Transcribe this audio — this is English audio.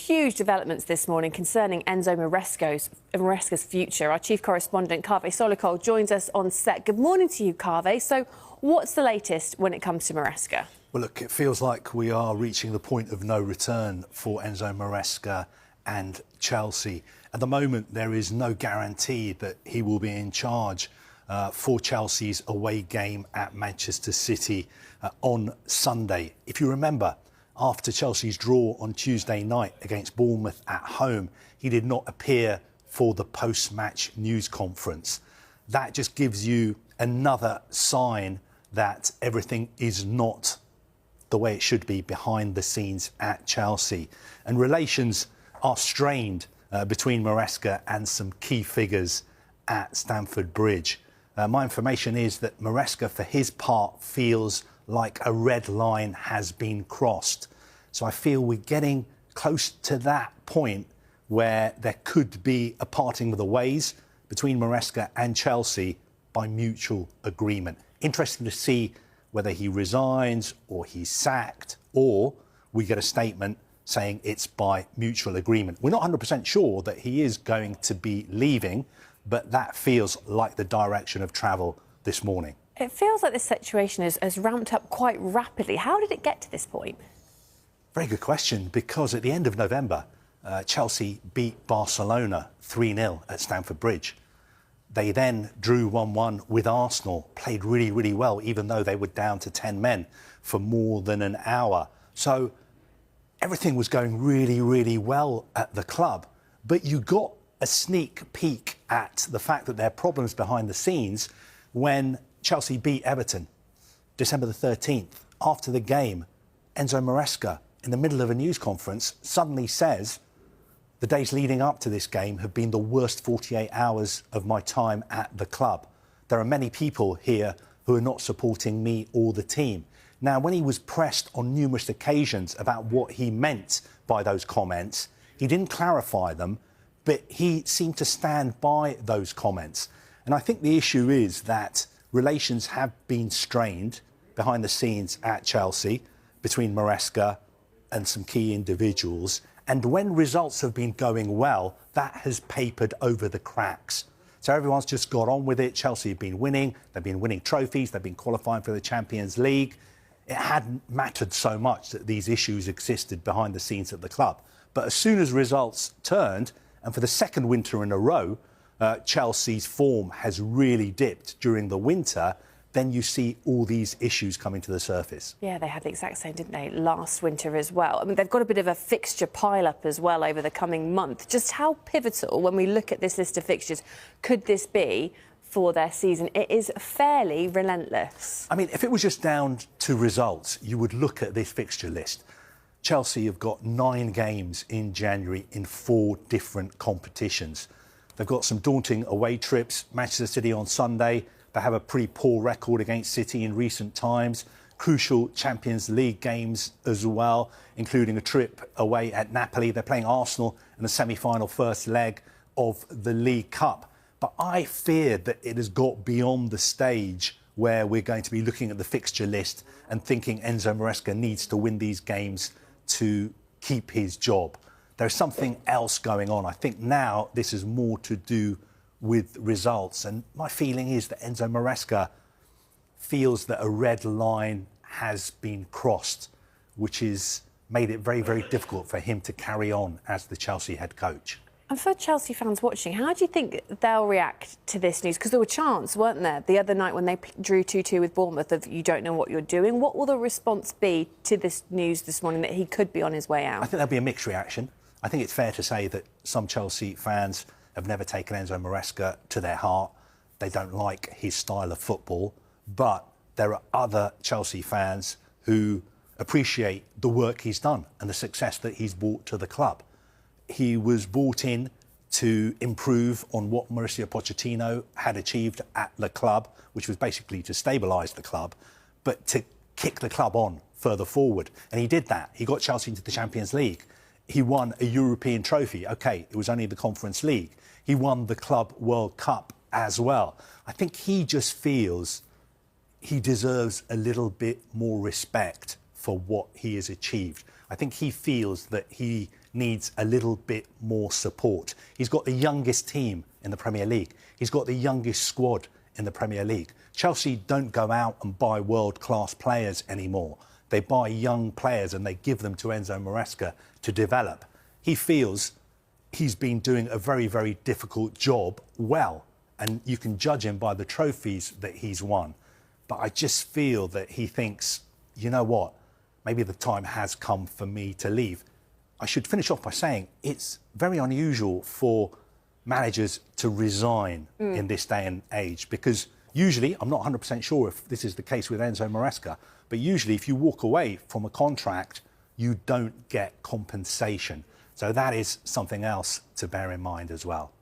huge developments this morning concerning Enzo Maresca's future. Our chief correspondent, Kaveh Solokol, joins us on set. Good morning to you, Kaveh. So what's the latest when it comes to Maresca? Well, look, it feels like we are reaching the point of no return for Enzo Maresca and Chelsea. At the moment, there is no guarantee that he will be in charge for Chelsea's away game at Manchester City on Sunday. If you remember, after Chelsea's draw on Tuesday night against Bournemouth at home, he did not appear for the post-match news conference. That just gives you another sign that everything is not the way it should be behind the scenes at Chelsea. And relations are strained between Maresca and some key figures at Stamford Bridge. My information is that Maresca, for his part, feels like a red line has been crossed. So I feel we're getting close to that point where there could be a parting of the ways between Maresca and Chelsea by mutual agreement. Interesting to see whether he resigns or he's sacked, or we get a statement saying it's by mutual agreement. We're not 100% sure that he is going to be leaving, but that feels like the direction of travel this morning. It feels like this situation has ramped up quite rapidly. How did it get to this point? Very good question, because at the end of November, Chelsea beat Barcelona 3-0 at Stamford Bridge. They then drew 1-1 with Arsenal, played really, really well, even though they were down to 10 men for more than an hour. So everything was going really, really well at the club. But you got a sneak peek at the fact that there are problems behind the scenes when Chelsea beat Everton December the 13th. After the game, Enzo Maresca, in the middle of a news conference, suddenly says, "The days leading up to this game have been the worst 48 hours of my time at the club. There are many people here who are not supporting me or the team." Now, when he was pressed on numerous occasions about what he meant by those comments, he didn't clarify them, but he seemed to stand by those comments. And I think the issue is that relations have been strained behind the scenes at Chelsea between Maresca and some key individuals. And when results have been going well, that has papered over the cracks. So everyone's just got on with it. Chelsea have been winning. They've been winning trophies. They've been qualifying for the Champions League. It hadn't mattered so much that these issues existed behind the scenes at the club. But as soon as results turned, and for the second winter in a row, Chelsea's form has really dipped during the winter, then you see all these issues coming to the surface. Yeah, they had the exact same, didn't they, last winter as well? I mean, they've got a bit of a fixture pile-up as well over the coming month. Just how pivotal, when we look at this list of fixtures, could this be for their season? It is fairly relentless. I mean, if it was just down to results, you would look at this fixture list. Chelsea have got 9 games in January in 4 different competitions. They've got some daunting away trips. Manchester City on Sunday. They have a pretty poor record against City in recent times. Crucial Champions League games as well, including a trip away at Napoli. They're playing Arsenal in the semi-final first leg of the League Cup. But I fear that it has got beyond the stage where we're going to be looking at the fixture list and thinking Enzo Maresca needs to win these games to keep his job. There's something else going on. I think now this is more to do with results. And my feeling is that Enzo Maresca feels that a red line has been crossed, which has made it very, very difficult for him to carry on as the Chelsea head coach. And for Chelsea fans watching, how do you think they'll react to this news? Because there were chants, weren't there, the other night when they drew 2-2 with Bournemouth of you don't know what you're doing. What will the response be to this news this morning that he could be on his way out? I think there'll be a mixed reaction. I think it's fair to say that some Chelsea fans have never taken Enzo Maresca to their heart. They don't like his style of football. But there are other Chelsea fans who appreciate the work he's done and the success that he's brought to the club. He was brought in to improve on what Mauricio Pochettino had achieved at the club, which was basically to stabilise the club, but to kick the club on further forward. And he did that. He got Chelsea into the Champions League. He won a European trophy. OK, it was only the Conference League. He won the Club World Cup as well. I think he just feels he deserves a little bit more respect for what he has achieved. I think he feels that he needs a little bit more support. He's got the youngest team in the Premier League. He's got the youngest squad in the Premier League. Chelsea don't go out and buy world-class players anymore. They buy young players and they give them to Enzo Maresca to develop. He feels he's been doing a very, very difficult job well, and you can judge him by the trophies that he's won. But I just feel that he thinks, you know what, maybe the time has come for me to leave. I should finish off by saying it's very unusual for managers to resign in this day and age, because usually, I'm not 100% sure if this is the case with Enzo Maresca, but usually if you walk away from a contract, you don't get compensation. So that is something else to bear in mind as well.